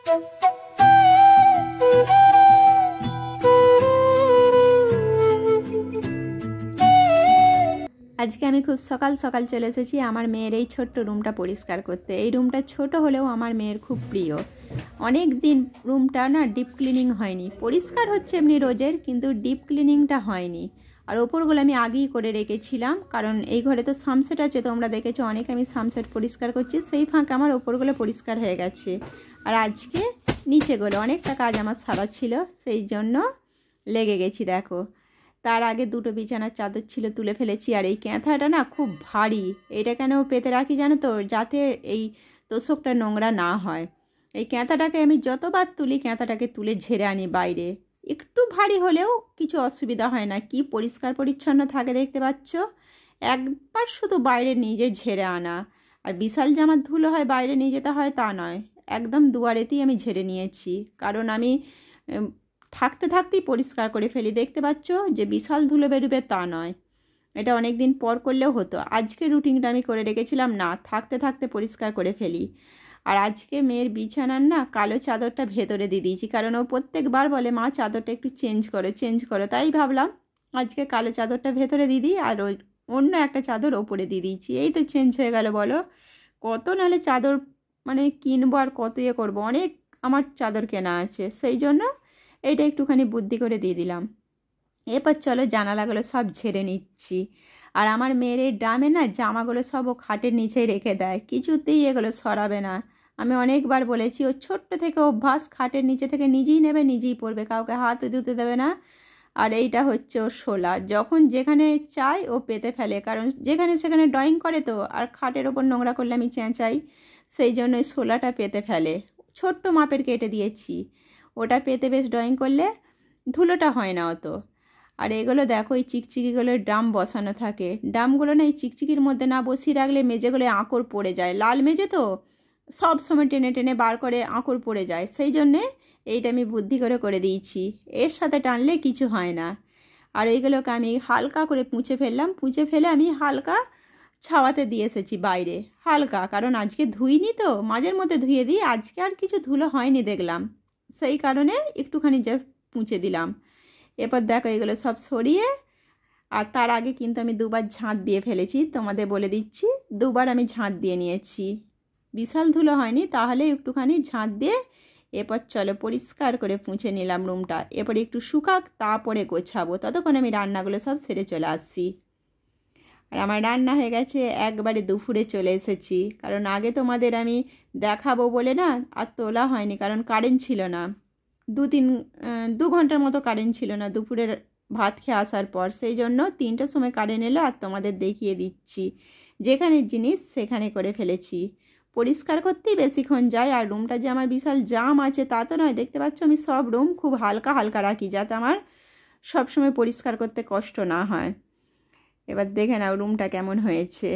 আজকে আমি খুব সকাল সকাল চলে এসেছি আমার মেয়ের এই ছোট্ট রুমটা পরিষ্কার করতে। এই রুমটা ছোট হলেও আমার মেয়ের খুব প্রিয়। অনেক দিন রুমটা না ডিপ ক্লিনিং হয়নি, পরিষ্কার হচ্ছে এমনি রোজের, কিন্তু ডিপ ক্লিনিংটা হয়নি। আর ওপরগুলো আমি আগেই করে রেখেছিলাম, কারণ এই ঘরে তো সামসেট আছে, তোমরা দেখেছো অনেক আমি সামসেট পরিষ্কার করছি, সেই ফাঁকে আমার ওপরগুলো পরিষ্কার হয়ে গেছে। আর আজকে নিচেগুলো অনেকটা কাজ আমার সারা ছিল, সেই জন্য লেগে গেছি। দেখো, তার আগে দুটো বিছানার চাদর ছিল, তুলে ফেলেছি। আর এই ক্যাঁথাটা না খুব ভারী, এটা কেন পেতে রাখি জানো তো, যাতে এই তোষকটা নোংরা না হয়। এই ক্যাঁথাটাকে আমি যতবার তুলি, ক্যাঁথাটাকে তুলে ঝেড়ে আনি বাইরে। একটু ভারী হলেও কিছু অসুবিধা হয় না, কি পরিষ্কার পরিচ্ছন্ন থাকে দেখতে পাচ্ছ। একবার শুধু বাইরে নিজে ঝেড়ে আনা। আর বিশাল জামার ধুলো হয় বাইরে নিয়ে যেতে হয় তা নয়, একদম দুয়ারেতেই আমি ঝেড়ে নিয়েছি, কারণ আমি থাকতে থাকতেই পরিষ্কার করে ফেলি। দেখতে পাচ্ছ যে বিশাল ধুলো বেরোবে তা নয়, এটা অনেক দিন পর করলেও হতো। আজকে রুটিনটা আমি করে রেখেছিলাম, না থাকতে থাকতে পরিষ্কার করে ফেলি। আর আজকে মেয়ের বিছানার না কালো চাদরটা ভেতরে দিয়ে দিয়েছি, কারণ ও প্রত্যেকবার বলে মা চাদরটা একটু চেঞ্জ করো, তাই ভাবলাম আজকে কালো চাদরটা ভেতরে দিয়ে দিই, আর ওই অন্য একটা চাদর ওপরে দিয়ে দিয়েছি। এই তো চেঞ্জ হয়ে গেল। বলো কত নাহলে চাদর মানে কিনবো আর কত ইয়ে করবো, অনেক আমার চাদর কেনা আছে, সেই জন্য এইটা একটুখানি বুদ্ধি করে দিয়ে দিলাম। এরপর চলো জানালাগুলো সব ঝেড়ে নিচ্ছি। আর আমার মেয়ের এই ড্রামে না জামাগুলো সব ও খাটের নিচেই রেখে দেয়, কিছুতেই এগুলো সরাবে না। আমি অনেকবার বলেছি, ও ছোট্ট থেকে অভ্যাস, খাটের নিচে থেকে নিজেই নেবে নিজেই পরবে, কাউকে হাত ধুতে দেবে না। আর এইটা হচ্ছে ওর শোলা, যখন যেখানে চাই ও পেতে ফেলে, কারণ যেখানে সেখানে ড্রয়িং করে তো, আর খাটের ওপর নোংরা করলে আমি চেঁচাই, সেই জন্য ওই শোলাটা পেতে ফেলে। ছোট্ট মাপের কেটে দিয়েছি, ওটা পেতে বেশ ড্রয়িং করলে ধুলোটা হয় না অত। আর এগুলো দেখো, এই চিকচিকিগুলোর ড্রাম বসানো থাকে, ড্রামগুলো না এই চিকচিকির মধ্যে না বসিয়ে রাখলে মেঝেগুলো আঁকড় পড়ে যায়, লাল মেঝে তো সব সময় টেনে টেনে বার করে আঁকড় পড়ে যায়, সেই জন্যে এইটা আমি বুদ্ধি করে করে দিয়েছি, এর সাথে টানলে কিছু হয় না। আর এইগুলোকে আমি হালকা করে পুঁছে ফেললাম, পুঁছে ফেলে আমি হালকা ছাওয়াতে দিয়ে এসেছি বাইরে, হালকা, কারণ আজকে ধুইনি তো, মাঝের মধ্যে ধুয়ে দিই, আজকে আর কিছু ধুলো হয়নি দেখলাম, সেই কারণে একটুখানি যে পুঁছে দিলাম। এরপর দেখো এগুলো সব সরিয়ে, আর তার আগে কিন্তু আমি দুবার ঝাঁট দিয়ে ফেলেছি, তোমাদের বলে দিচ্ছি, দুবার আমি ঝাঁট দিয়ে নিয়েছি, বিশাল ধুলো হয়নি, তাহলে একটুখানি ঝাঁট দিয়ে এরপর চলো পরিষ্কার করে পুঁছে নিলাম রুমটা। এরপরে একটু শুকাক, তারপরে গোছাবো, ততক্ষণ আমি রান্নাগুলো সব সেরে চলে আসছি। আর আমার রান্না হয়ে গেছে, একবারে দুপুরে চলে এসেছি, কারণ আগে তোমাদের আমি দেখাবো বলে না আর তোলা হয়নি, কারণ কারেন্ট ছিল না, 2 ঘন্টার মতো কারেন্ট ছিল না দুপুরের ভাত খেয়ে আসার পর, সেই জন্য 3টার সময় কারেন্ট এলো, আর তোমাদের দেখিয়ে দিচ্ছি, যেখানে জিনিস সেখানে করে ফেলেছি। পরিষ্কার করতেই বেশিক্ষণ যায়, আর রুমটা যে আমার বিশাল জাম আছে তা তো নয়, দেখতে পাচ্ছ আমি সব রুম খুব হালকা হালকা রাখি, যাতে আমার সব সময় পরিষ্কার করতে কষ্ট না হয়। এবার দেখে নাও রুমটা কেমন হয়েছে।